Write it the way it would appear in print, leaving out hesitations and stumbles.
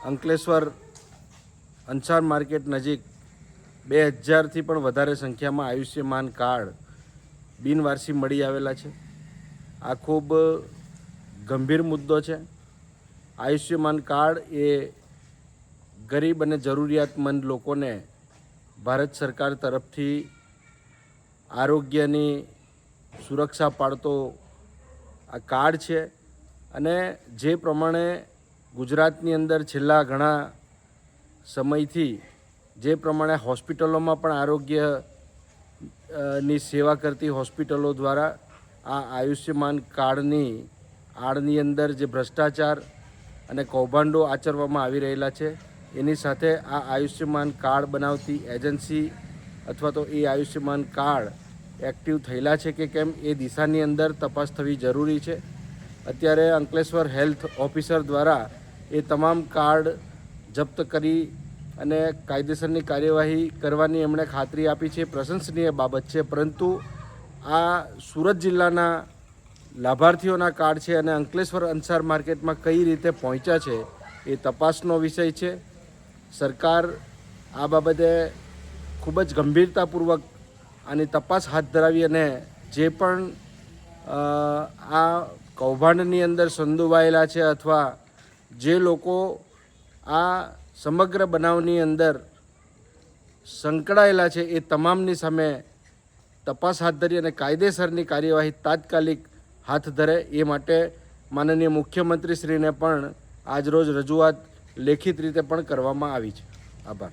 Ankleshwar Ansar market નજીક 2000થી પણ વધારે સંખ્યામાં આયુષ્યમાન કાર્ડ બિનવારસી મળી આવેલા છે। આ ખૂબ ગંભીર મુદ્દો છે। આયુષ્યમાન કાર્ડ એ ગરીબ અને જરૂરિયાતમંદ લોકોને ભારત સરકાર તરફથી આરોગ્યની સુરક્ષા પાડતો આ કાર્ડ છે અને જે પ્રમાણે ગુજરાતની અંદર છેલ્લા ઘણા સમયથી જે પ્રમાણે હોસ્પિટલોમાં પણ આરોગ્યની સેવા કરતી હોસ્પિટલો દ્વારા આ આયુષ્યમાન કાર્ડની આડની અંદર જે ભ્રષ્ટાચાર અને કૌભાંડો આચરવામાં આવી રહેલા છે એની સાથે આ આયુષ્યમાન કાર્ડ બનાવતી એજન્સી અથવા તો એ આયુષ્યમાન કાર્ડ એક્ટિવ થયેલા છે કે કેમ એ દિશાની અંદર તપાસ થવી જરૂરી છે। અત્યારે અંકલેશ્વર હેલ્થ ઓફિસર દ્વારા એ તમામ કાર્ડ જપ્ત કરી અને કાયદેસરની કાર્યવાહી કરવાની એમણે ખાતરી આપી છે। પ્રશંસનીય બાબત છે, પરંતુ આ સુરત જિલ્લાના લાભાર્થીઓના કાર્ડ છે અને અંકલેશ્વર અંસાર માર્કેટમાં કઈ રીતે પહોંચ્યા છે એ તપાસનો વિષય છે। સરકાર આ બાબતે ખૂબ જ ગંભીરતાપૂર્વક આની તપાસ હાથ ધરાવી અને જે પણ આ કૌભાંડની અંદર સંડોવાયેલા છે અથવા જે લોકો આ સમગ્ર બનાવની અંદર સંકળાયેલા છે એ તમામની સામે તપાસ હાથ ધરી અને કાયદેસરની કાર્યવાહી તાત્કાલિક હાથ ધરે એ માટે માનનીય મુખ્યમંત્રીશ્રીને પણ આજરોજ રજૂઆત લેખિત રીતે પણ કરવામાં આવી છે। આભાર।